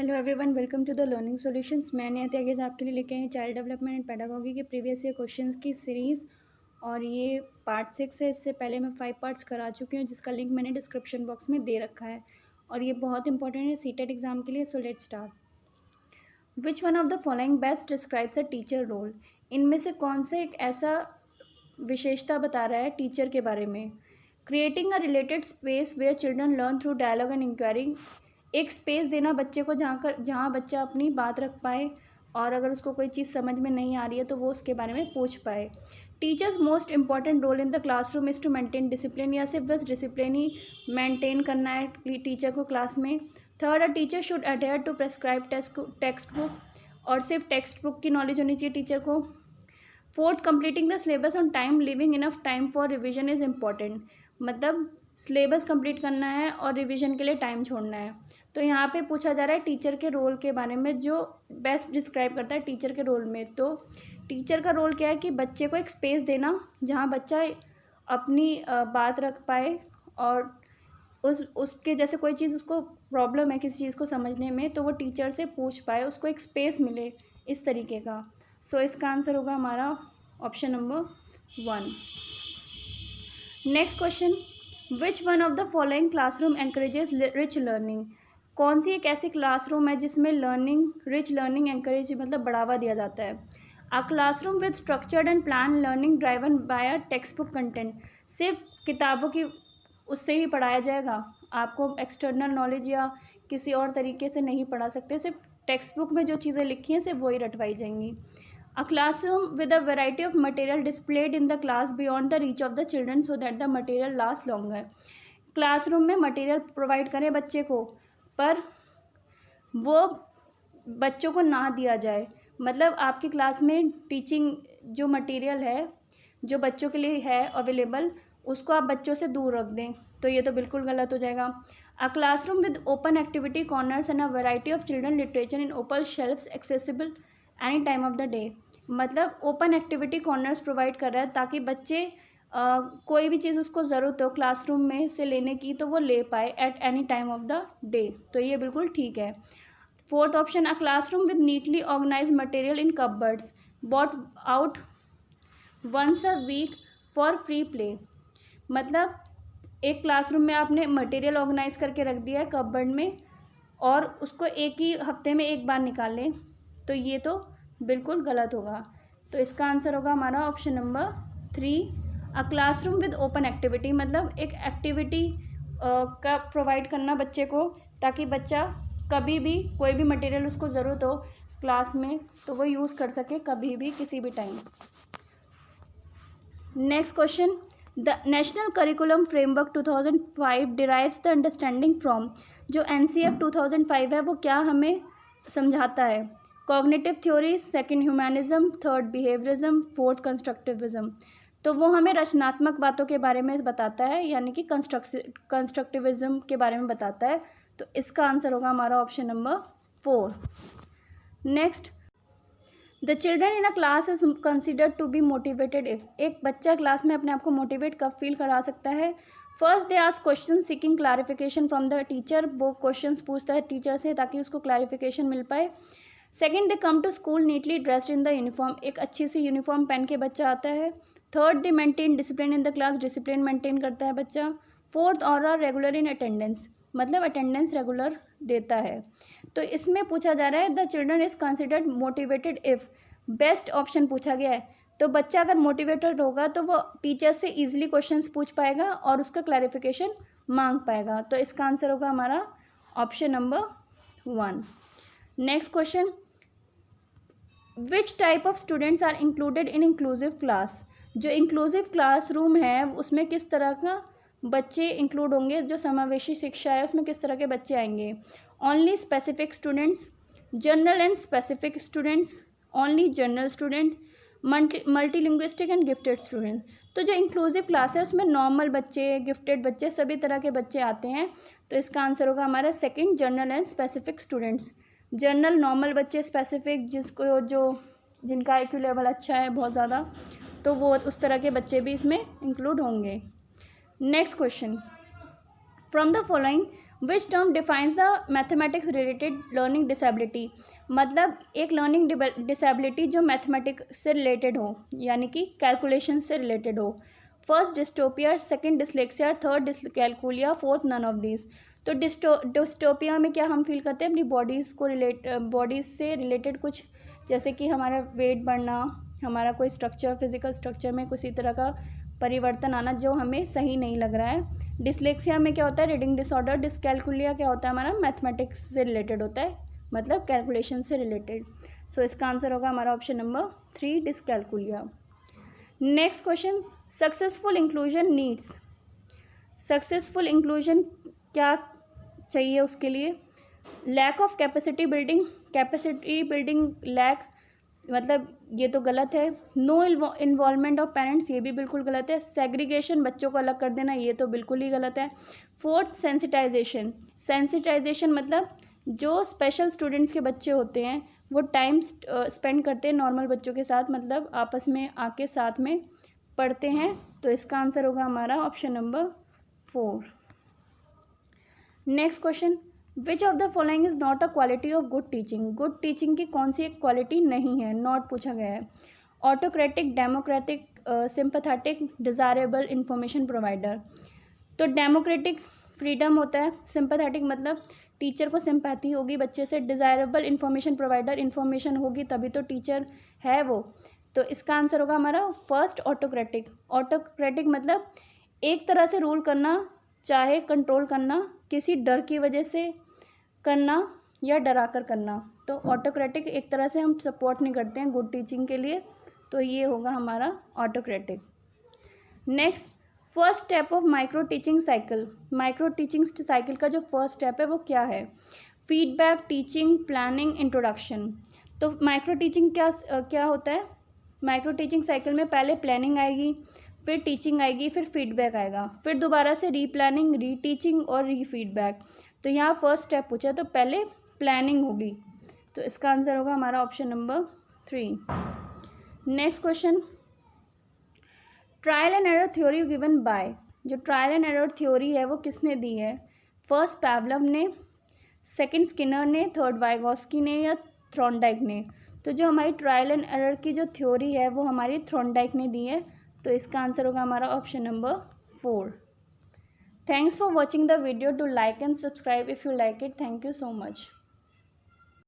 Hello everyone, welcome to the learning solutions. मैंने आगे आपके लिए लेके आई चाइल्ड डेवलपमेंट एंड पेडागोगी के प्रीवियस ईयर क्वेश्चंस की सीरीज़ और ये पार्ट 6 है। इससे पहले मैं 5 पार्ट्स करा चुकी हूँ जिसका लिंक मैंने डिस्क्रिप्शन बॉक्स में दे रखा है और ये बहुत इंपॉर्टेंट है सीटेट एग्जाम के लिए। So let's start. Which one of the following best describes a teacher role. इनमें से कौन सा एक ऐसा विशेषता बता रहा है टीचर के बारे में। Creating a related space where children learn through dialogue and inquiry. एक स्पेस देना बच्चे को जहाँ बच्चा अपनी बात रख पाए और अगर उसको कोई चीज़ समझ में नहीं आ रही है तो वो उसके बारे में पूछ पाए। Teachers most important role in the classroom is to maintain discipline, या सिर्फ बस डिसिप्लिन ही मेंटेन करना है टीचर को क्लास में। Third, a teacher should adhere to prescribe text book, और सिर्फ टेक्स्ट बुक की नॉलेज होनी चाहिए टीचर को। Fourth, completing the syllabus on time, living enough time for revision is important. मतलब सिलेबस कंप्लीट करना है और रिवीजन के लिए टाइम छोड़ना है। तो यहाँ पे पूछा जा रहा है टीचर के रोल के बारे में, जो बेस्ट डिस्क्राइब करता है टीचर के रोल में। तो टीचर का रोल क्या है कि बच्चे को एक स्पेस देना जहाँ बच्चा अपनी बात रख पाए और उसके जैसे कोई चीज़ उसको प्रॉब्लम है किसी चीज़ को समझने में तो वो टीचर से पूछ पाए, उसको एक स्पेस मिले इस तरीके का। सो इसका आंसर होगा हमारा option number 1। Next question, which one of the following classroom encourages rich learning. कौन सी एक ऐसी क्लासरूम है जिसमें रिच लर्निंग एनकरेज मतलब बढ़ावा दिया जाता है। अ classroom with structured and plan learning driven by a text book content. सिर्फ किताबों की उससे ही पढ़ाया जाएगा, आपको एक्सटर्नल नॉलेज या किसी और तरीके से नहीं पढ़ा सकते। सिर्फ टेक्स्ट बुक में जो चीज़ें लिखी हैं सिर्फ वही रटवाई जाएंगी। A classroom with a variety of material displayed in the class beyond the reach of the children so that the material lasts longer। Classroom में मटेरियल प्रोवाइड करें बच्चे को, पर वो बच्चों को ना दिया जाए। मतलब आपकी क्लास में टीचिंग जो मटेरियल है जो बच्चों के लिए है अवेलेबल, उसको आप बच्चों से दूर रख दें, तो ये तो बिल्कुल गलत हो जाएगा। A classroom with open activity corners and a variety of children literature in open shelves accessible any time of the day. मतलब ओपन एक्टिविटी कॉर्नर्स प्रोवाइड कर रहा है ताकि बच्चे कोई भी चीज़ उसको ज़रूरत हो क्लासरूम में से लेने की तो वो ले पाए at any time of the day, तो ये बिल्कुल ठीक है। Fourth option, a classroom with neatly organise material in cupboards but out once a week for free play. मतलब एक क्लासरूम में आपने मटेरियल ऑर्गेनाइज करके रख दिया है कपबर्ड में और उसको एक ही हफ्ते में एक बार निकाल लें, तो ये तो बिल्कुल गलत होगा। तो इसका आंसर होगा हमारा option number 3। A classroom with open activity, मतलब एक एक्टिविटी का प्रोवाइड करना बच्चे को ताकि बच्चा कभी भी कोई भी मटेरियल उसको ज़रूरत हो क्लास में तो वो यूज़ कर सके कभी भी किसी भी time. Next question, the national curriculum framework 2005 derives the understanding from. जो NCF 2005 है वो क्या हमें समझाता है। Cognitive theory, second humanism, third behaviourism, fourth constructivism. तो वो हमें रचनात्मक बातों के बारे में बताता है, यानी कि कंस्ट्रक्टिविज्म के बारे में बताता है। तो इसका आंसर होगा हमारा option number 4। Next, the children in a class is considered to be motivated if. एक बच्चा क्लास में अपने आप को मोटिवेट कब फील करा सकता है। First, they ask question seeking clarification from the teacher. वो क्वेश्चंस पूछता है टीचर से ताकि उसको क्लैरिफिकेशन मिल पाए। Second, they come to school neatly dressed in the uniform. एक अच्छी सी यूनिफॉर्म पहन के बच्चा आता है। Third, they maintain discipline in the class. Discipline maintain करता है बच्चा। फोर्थ, और आर रेगुलर इन अटेंडेंस, मतलब अटेंडेंस रेगुलर देता है। तो इसमें पूछा जा रहा है the children is considered motivated if. Best option पूछा गया है, तो बच्चा अगर मोटिवेटेड होगा तो वो टीचर से ईजिली क्वेश्चंस पूछ पाएगा और उसका क्लैरिफिकेशन मांग पाएगा। तो इसका आंसर होगा हमारा option number 1। Next question, which type of students are included in inclusive class. जो इंक्लूसिव क्लासरूम है उसमें किस तरह का बच्चे इंक्लूड होंगे, जो समावेशी शिक्षा है उसमें किस तरह के बच्चे आएंगे। Only specific students, general and specific students, only general student, multilinguistic and gifted student. तो जो इंक्लूसिव क्लास है उसमें नॉर्मल बच्चे, गिफ्टेड बच्चे, सभी तरह के बच्चे आते हैं। तो इसका आंसर होगा हमारा second, general and specific students. General normal बच्चे, स्पेसिफिक जिनका IQ लेवल अच्छा है बहुत ज़्यादा, तो वो उस तरह के बच्चे भी इसमें इंक्लूड होंगे। Next question, from the following which term defines the mathematics related learning disability, मतलब एक लर्निंग डिसेबिलिटी जो मैथमेटिक्स से रिलेटेड हो, यानी कि कैलकुलेशन से रिलेटेड हो। First dystopia, second dyslexia, third dyscalculia, fourth none of these. तो डिस्टोपिया में क्या हम फील करते हैं, अपनी बॉडीज़ से रिलेटेड कुछ, जैसे कि हमारा वेट बढ़ना, हमारा कोई स्ट्रक्चर, फिजिकल स्ट्रक्चर में किसी तरह का परिवर्तन आना जो हमें सही नहीं लग रहा है। डिसलेक्सिया में क्या होता है, रीडिंग डिसऑर्डर। डिसकैलकुलिया क्या होता है, हमारा मैथमेटिक्स से रिलेटेड होता है, मतलब कैलकुलेशन से रिलेटेड। सो इसका आंसर होगा हमारा option number 3, dyscalculia. Next question, successful inclusion needs. Successful inclusion क्या चाहिए उसके लिए, lack of capacity building lack, मतलब ये तो गलत है। नो इन्वॉल्वमेंट ऑफ पेरेंट्स, ये भी बिल्कुल गलत है। सेग्रीगेशन, बच्चों को अलग कर देना, ये तो बिल्कुल ही गलत है। फोर्थ, सेंसिटाइजेशन मतलब जो स्पेशल स्टूडेंट्स के बच्चे होते हैं वो टाइम स्पेंड करते हैं नॉर्मल बच्चों के साथ, मतलब आपस में आके साथ में पढ़ते हैं। तो इसका आंसर होगा हमारा option number 4। Next question, which of the following is not a quality of good teaching. Good teaching की कौन सी एक क्वालिटी नहीं है, नॉट पूछा गया है। Autocratic, democratic, sympathetic, desirable, information provider. तो डेमोक्रेटिक फ्रीडम होता है, सिंपैथेटिक मतलब टीचर को सिंपैथी होगी बच्चे से, डिज़ायरेबल इंफॉर्मेशन प्रोवाइडर, इंफॉर्मेशन होगी तभी तो टीचर है वो। तो इसका आंसर होगा हमारा फर्स्ट, ऑटोक्रेटिक। ऑटोक्रेटिक मतलब एक तरह से रूल करना, चाहे कंट्रोल करना, किसी डर की वजह से करना या डरा कर करना। तो ऑटोक्रेटिक एक तरह से हम सपोर्ट नहीं करते हैं गुड टीचिंग के लिए, तो ये होगा हमारा autocratic. Next, first step of micro teaching cycle. Micro teaching cycle का जो फर्स्ट स्टेप है वो क्या है, फीडबैक, टीचिंग, प्लानिंग, इंट्रोडक्शन। तो माइक्रो टीचिंग क्या होता है, माइक्रो टीचिंग साइकिल में पहले प्लानिंग आएगी, फिर टीचिंग आएगी, फिर फीडबैक आएगा, फिर दोबारा से रीप्लानिंग, रीटीचिंग और रीफीडबैक। तो यहाँ फर्स्ट स्टेप पूछा तो पहले प्लानिंग होगी, तो इसका आंसर होगा हमारा option number 3। Next question, trial and error theory given by. जो ट्रायल एंड एरर थ्योरी है वो किसने दी है, फर्स्ट पैवलव ने, सेकंड स्किनर ने, थर्ड वाइगोस्की ने या थ्रॉन्डाइक ने। तो जो हमारी ट्रायल एंड एरर की जो थ्योरी है वो हमारी थ्रॉन्डाइक ने दी है, तो इसका आंसर होगा हमारा option number 4। Thanks for watching the video, to like and subscribe if you like it. Thank you so much.